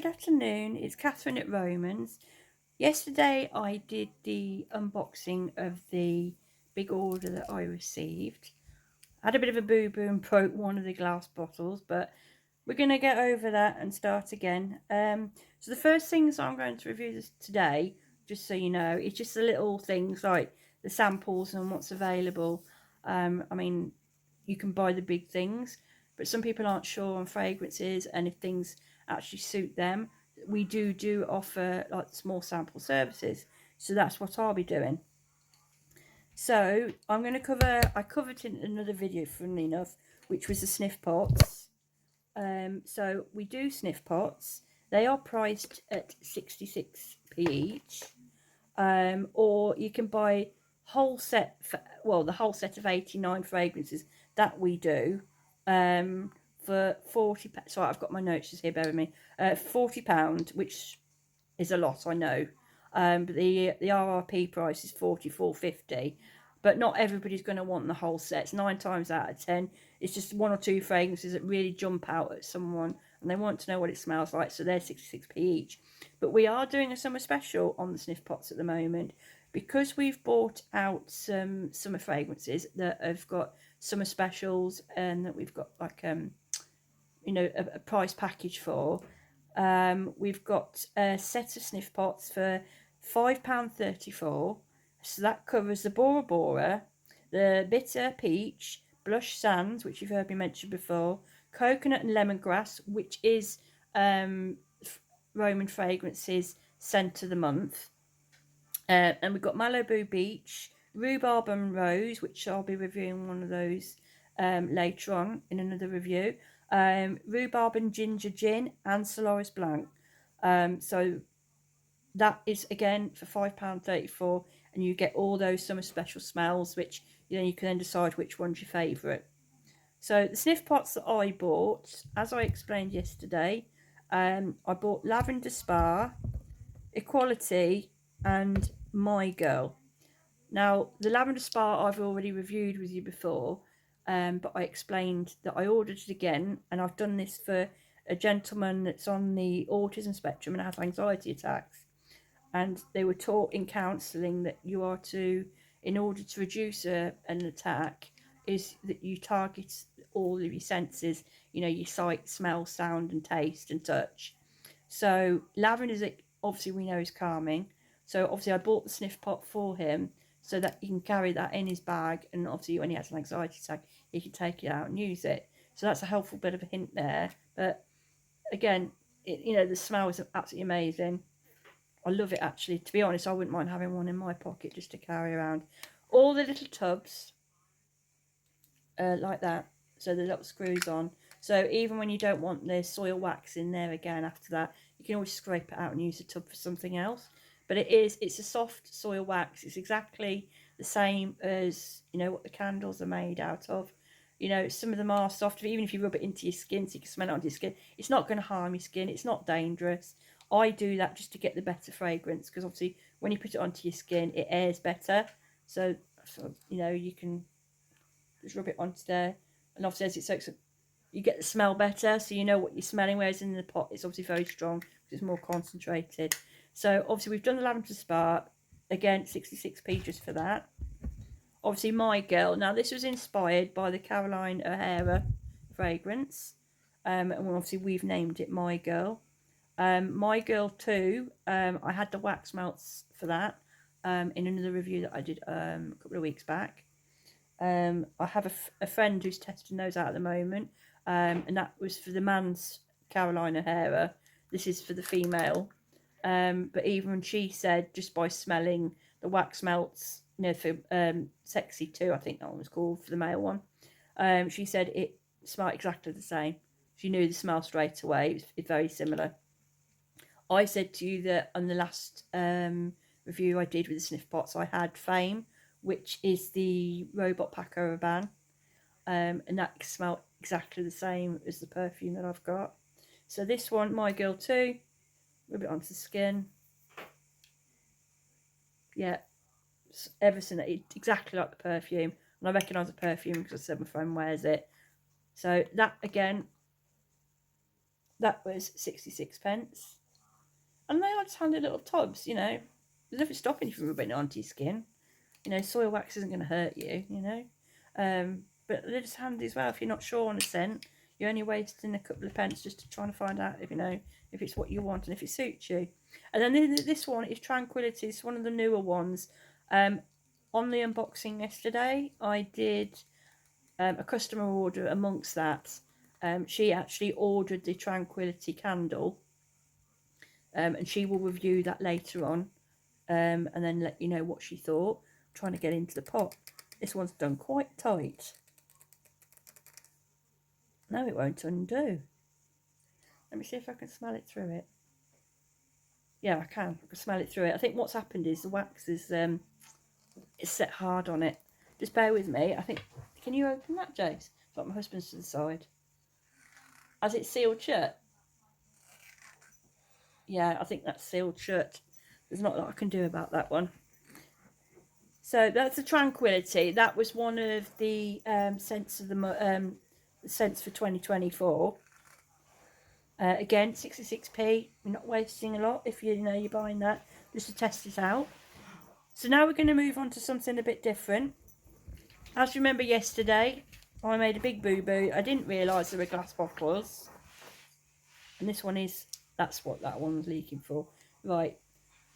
good afternoon. It's Catherine at Romans. Yesterday I did the unboxing of the big order that I received. I had a bit of a boo-boo and broke one of the glass bottles, but we're going to get over that and start again. So the first things I'm going to review this today, just so you know, it's just the little things like the samples and what's available. I mean, you can buy the big things, but some people aren't sure on fragrances and if things actually suit them. We do offer like small sample services, so that's what I'll be doing. So I'm going to I covered in another video, funnily enough, which was the sniff pots. So we do sniff pots. They are priced at 66p each, or you can buy whole set for, well, the whole set of 89 fragrances that we do, for 40. So I've got my notes just here, bear with me. £40, which is a lot, I know. But the RRP price is £44.50. But not everybody's going to want the whole sets. 9 times out of 10, it's just one or two fragrances that really jump out at someone, and they want to know what it smells like. So they're 66p each. But we are doing a summer special on the sniff pots at the moment, because we've bought out some summer fragrances that have got summer specials, and that we've got like a price package for. We've got a set of sniff pots for £5.34. So that covers the Bora Bora, the Bitter Peach, Blush Sands, which you've heard me mention before, Coconut and Lemongrass, which is Roman Fragrances Scent of the Month. And we've got Malibu Beach, Rhubarb and Rose, which I'll be reviewing one of those later on in another review. Rhubarb and Ginger Gin, and Solaris Blanc. So that is again for £5.34, and you get all those summer special smells, which you can then decide which one's your favourite. So the sniff pots that I bought, as I explained yesterday, I bought Lavender Spa, Equality, and My Girl. Now the Lavender Spa I've already reviewed with you before, but I explained that I ordered it again, and I've done this for a gentleman that's on the autism spectrum and has anxiety attacks. And they were taught in counselling that you are to, in order to reduce an attack, is that you target all of your senses, your sight, smell, sound and taste and touch. So lavender is, obviously we know, is calming. So obviously I bought the sniff pot for him so that he can carry that in his bag, and obviously when he has an anxiety attack he can take it out and use it. So that's a helpful bit of a hint there. But again, the smell is absolutely amazing. I love it, actually. To be honest, I wouldn't mind having one in my pocket just to carry around. All the little tubs, like that, so the little screws on. So even when you don't want the soil wax in there again after that, you can always scrape it out and use the tub for something else. But it's a soft soil wax. It's exactly the same as, what the candles are made out of. Some of them are soft, even if you rub it into your skin so you can smell it on your skin. It's not going to harm your skin. It's not dangerous. I do that just to get the better fragrance, because obviously when you put it onto your skin, it airs better. So you can just rub it onto there, and obviously as it soaks up, you get the smell better, so you know what you're smelling, whereas in the pot it's obviously very strong because it's more concentrated. So obviously we've done the Lavender Spark, again 66p just for that. Obviously My Girl, now this was inspired by the Caroline O'Hara fragrance, and obviously we've named it My Girl. My Girl 2, I had the wax melts for that in another review that I did a couple of weeks back. I have a friend who's testing those out at the moment, and that was for the man's Caroline O'Hara. This is for the female. But even she said, just by smelling the wax melts, for Sexy 2, I think that one was called, for the male one, she said it smelled exactly the same. She knew the smell straight away. It's very similar. I said to you that on the last review I did with the sniff pots, I had Fame, which is the Robot Paco Rabanne, and that smelled exactly the same as the perfume that I've got. So this one, My Girl 2, rub it onto the skin. Yeah, everything, it's exactly like the perfume, and I recognise the perfume because I said my friend wears it. So that again, that was 66p. And they are just handy little tubs, you know. There's nothing stopping you from rubbing it onto your skin. You know, soil wax isn't going to hurt you, you know. But they're just handy as well if you're not sure on a scent. You're only wasting a couple of pence just to try and find out if, you know, if it's what you want and if it suits you. And then this one is Tranquility. It's one of the newer ones. On the unboxing yesterday, I did a customer order amongst that. She actually ordered the Tranquility candle, and she will review that later on, and then let you know what she thought. I'm trying to get into the pot. This one's done quite tight. No, it won't undo. Let me see if I can smell it through it. Yeah, I can. I can smell it through it. I think what's happened is the wax is set hard on it. Just bear with me. I think. Can you open that, Jace? Like my husband's to the side. Has it sealed shut? Yeah, I think that's sealed shut. There's not a lot I can do about that one. So that's the Tranquility. That was one of the scents of the scents for 2024. Again, 66p. You're not wasting a lot if you know you're buying that just to test it out. So now we're going to move on to something a bit different. As you remember yesterday, I made a big boo-boo. I didn't realise there were glass bottles. And this one is, that's what that one's leaking for. Right.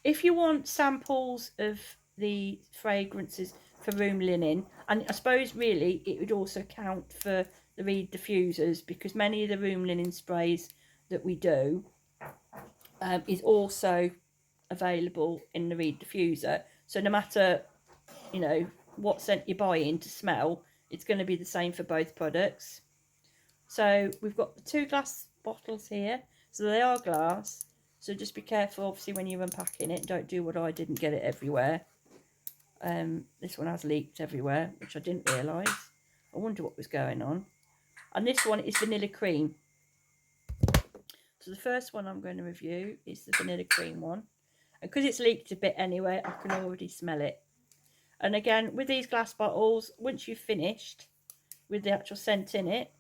If you want samples of the fragrances for room linen, and I suppose really it would also count for the reed diffusers, because many of the room linen sprays that we do is also available in the reed diffuser. So no matter, you know, what scent you're buying to smell, it's going to be the same for both products. So we've got the 2 glass bottles here. So they are glass. So just be careful, obviously, when you're unpacking it. Don't do what I did and get it everywhere. This one has leaked everywhere, which I didn't realise. I wonder what was going on. And this one is vanilla cream. So the first one I'm going to review is the vanilla cream one. And because it's leaked a bit anyway, I can already smell it. And again, with these glass bottles, once you've finished with the actual scent in it,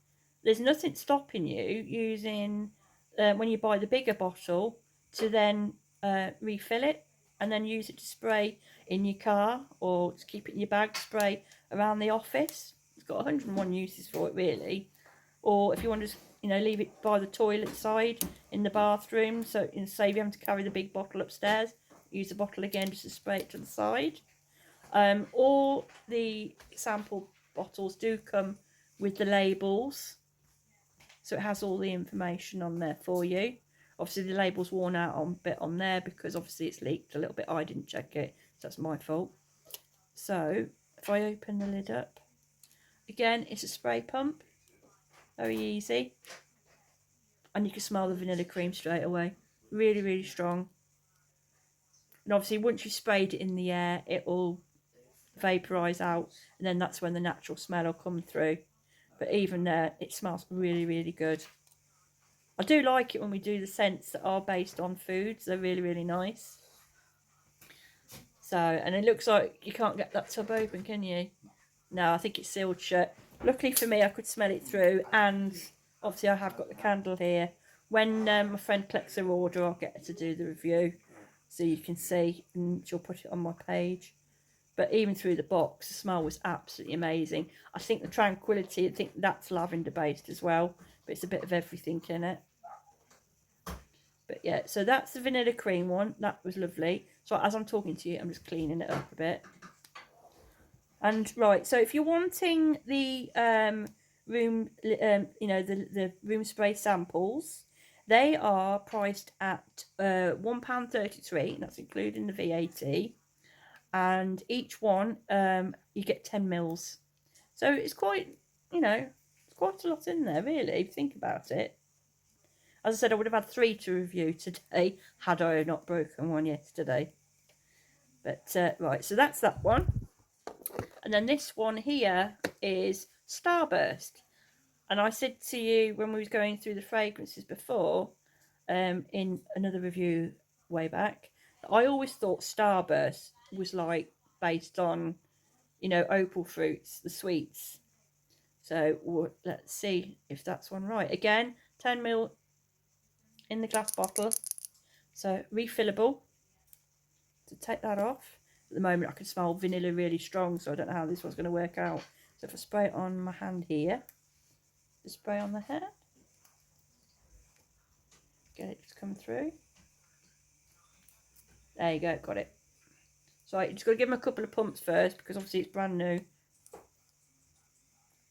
there's nothing stopping you using, when you buy the bigger bottle, to then refill it and then use it to spray in your car or to keep it in your bag, spray around the office. It's got 101 uses for it, really. Or if you want to, you know, leave it by the toilet side in the bathroom, so you know, save you having to carry the big bottle upstairs, use the bottle again just to spray it to the side. All the sample bottles do come with the labels, so it has all the information on there for you. Obviously the label's worn out a bit on there because obviously it's leaked a little bit. I didn't check it, so that's my fault. So if I open the lid up, again, it's a spray pump, very easy, and you can smell the vanilla cream straight away. Really, really strong. And obviously once you've sprayed it in the air, it will vaporise out, and then that's when the natural smell will come through. But even there, it smells really, really good. I do like it when we do the scents that are based on foods. They're really, really nice. So, and it looks like you can't get that tub open, can you? No, I think it's sealed shut. Luckily for me, I could smell it through, and obviously I have got the candle here. When my friend collects her order, I'll get her to do the review so you can see, and she'll put it on my page. But even through the box, the smell was absolutely amazing. I think the Tranquility, I think that's lavender based as well, but it's a bit of everything in it. But yeah, so that's the vanilla cream one. That was lovely. So as I'm talking to you, I'm just cleaning it up a bit. And right, so if you're wanting the room, you know, the room spray samples, they are priced at £1.33. That's including the VAT. And each one, you get 10 mils. So it's quite, you know, it's quite a lot in there, really, if you think about it. As I said, I would have had 3 to review today had I not broken one yesterday. But, right, so that's that one. And then this one here is Starburst. And I said to you when we was going through the fragrances before, in another review way back, I always thought Starburst was like based on, you know, opal fruits, the sweets. So let's see if that's one right. Again, 10 mil in the glass bottle. So refillable. To take that off. At the moment I can smell vanilla really strong, so I don't know how this one's going to work out. So if I spray it on my hand here, just spray on the hair. Get it to come through. There you go, got it. So I just got to give them a couple of pumps first because obviously it's brand new.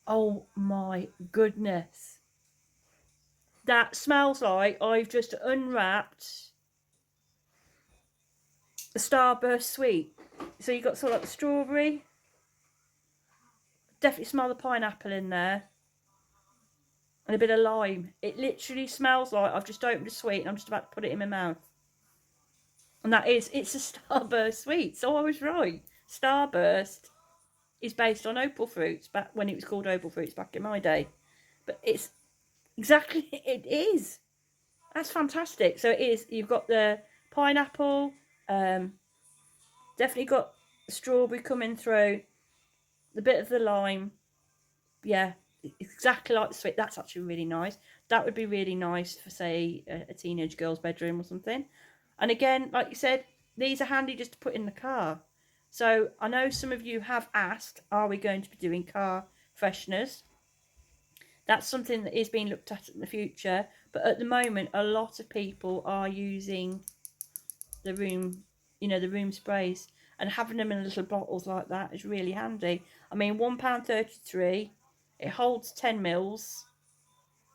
Oh my goodness. That smells like I've just unwrapped a Starburst sweet. So you've got sort of like the strawberry. Definitely smell the pineapple in there. And a bit of lime. It literally smells like I've just opened a sweet and I'm just about to put it in my mouth. And it's a Starburst sweet. So I was right. Starburst is based on opal fruits, back when it was called opal fruits back in my day. But it's exactly, it is. That's fantastic. So it is, you've got the pineapple, definitely got the strawberry coming through, the bit of the lime. Yeah, exactly like the sweet. That's actually really nice. That would be really nice for, say, a teenage girl's bedroom or something. And again, like you said, these are handy just to put in the car. So I know some of you have asked, are we going to be doing car fresheners? That's something that is being looked at in the future. But at the moment, a lot of people are using the room, the room sprays. And having them in little bottles like that is really handy. I mean, £1.33. It holds 10 mils.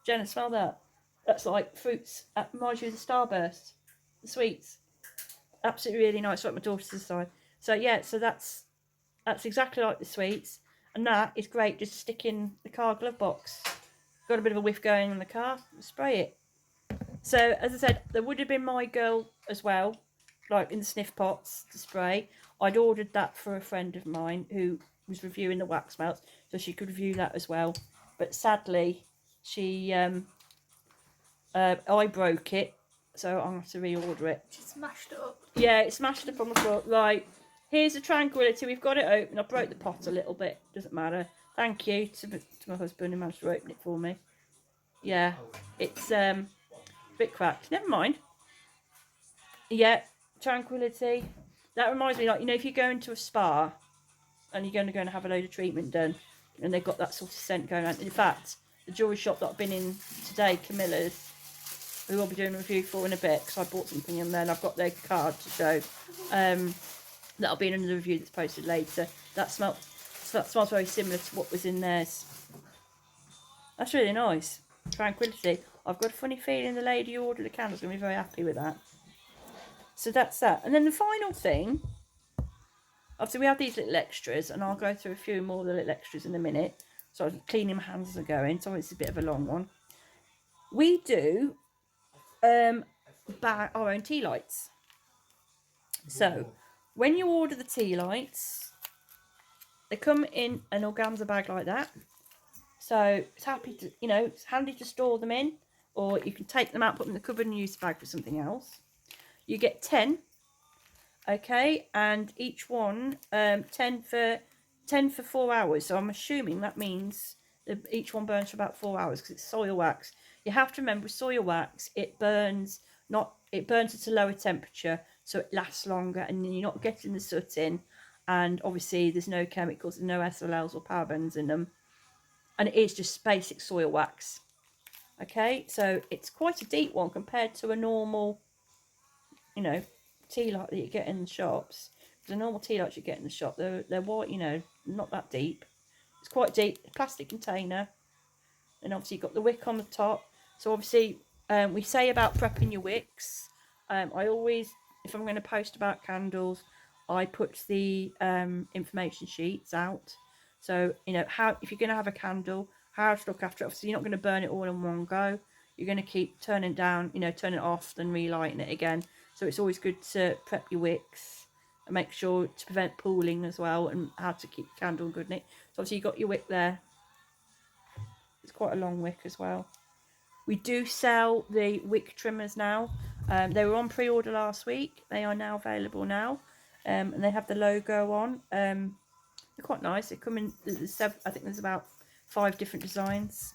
Jenna, smell that. That's like fruits. That reminds you of the Starburst. The sweets. Absolutely really nice. Like my daughter's side. So yeah, so that's exactly like the sweets. And that is great just to stick in the car glove box. Got a bit of a whiff going in the car, spray it. So as I said, there would have been my girl as well, like in the sniff pots to spray. I'd ordered that for a friend of mine who was reviewing the wax melts, so she could review that as well. But sadly, she I broke it, so I'm going to have to reorder it. She smashed it up. Yeah, it smashed up on the floor. Right, here's the Tranquility. We've got it open. I broke the pot a little bit. Doesn't matter. Thank you to my husband who managed to open it for me. Yeah, it's a bit cracked. Never mind. Yeah, Tranquility. That reminds me, like, if you go into a spa and you're going to go and have a load of treatment done, and they've got that sort of scent going on. In fact, the jewellery shop that I've been in today, Camilla's, we will be doing a review for in a bit because I bought something in there and I've got their card to show. That'll be in another review that's posted later. That smells very similar to what was in theirs. That's really nice. Tranquility. I've got a funny feeling the lady who ordered the candle's going to be very happy with that. So that's that. And then the final thing, obviously we have these little extras, and I'll go through a few more of the little extras in a minute. So I'm cleaning my hands as I'm going, so it's a bit of a long one. We do buy our own tea lights. So when you order the tea lights, they come in an organza bag like that. So it's it's handy to store them in, or you can take them out, put them in the cupboard and use the bag for something else. You get 10, okay, and each one 10 for 4 hours. So I'm assuming that means that each one burns for about 4 hours because it's soil wax. You have to remember with soil wax, it burns at a lower temperature, so it lasts longer, and you're not getting the soot in. And obviously, there's no chemicals, no SLLs or parabens in them, and it is just basic soil wax. Okay, so it's quite a deep one compared to a normal, tea light that you get in the shops. The normal tea lights you get in the shop, they're white, not that deep. It's quite deep, plastic container, and obviously you've got the wick on the top. So obviously, we say about prepping your wicks. I always, if I'm going to post about candles, I put the information sheets out. So how, if you're going to have a candle, how to look after it. Obviously, you're not going to burn it all in one go. You're going to keep turning down, turn it off, then relighting it again. So it's always good to prep your wicks and make sure to prevent pooling as well, and how to keep the candle in good nick. So obviously you've got your wick there. It's quite a long wick as well. We do sell the wick trimmers now. They were on pre-order last week. They are now available now, and they have the logo on. They're quite nice. They come in. I think there's about 5 different designs.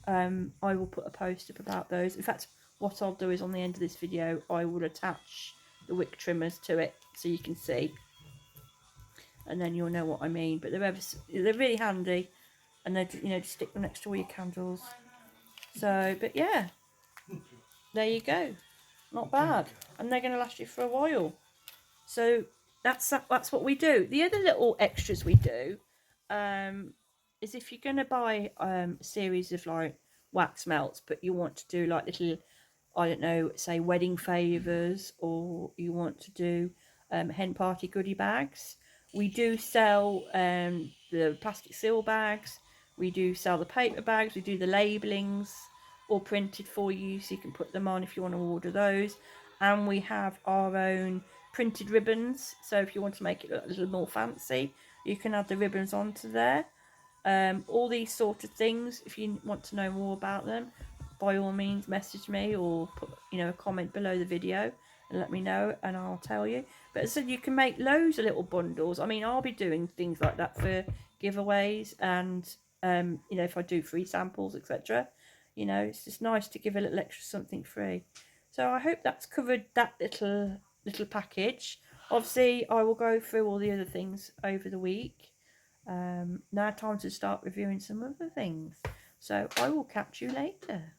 I will put a post up about those. In fact, what I'll do is on the end of this video I will attach the wick trimmers to it so you can see, and then you'll know what I mean. But they're really handy, and they, you know, just stick them next to all your candles. So, but yeah, there you go, not bad, and they're going to last you for a while. So that's what we do. The other little extras we do is if you're going to buy a series of like wax melts, but you want to do like little, I don't know, say wedding favours, or you want to do hen party goodie bags. We do sell the plastic seal bags. We do sell the paper bags. We do the labellings all printed for you, so you can put them on if you want to order those. And we have our own printed ribbons. So if you want to make it a little more fancy, you can add the ribbons onto there. All these sort of things. If you want to know more about them, by all means message me or put, you know, a comment below the video and let me know, and I'll tell you. But so you can make loads of little bundles. I mean, I'll be doing things like that for giveaways, and you know, if I do free samples, etc. You know, it's just nice to give a little extra something free. So I hope that's covered that little package. Obviously I will go through all the other things over the week. Now time to start reviewing some other things. So I will catch you later.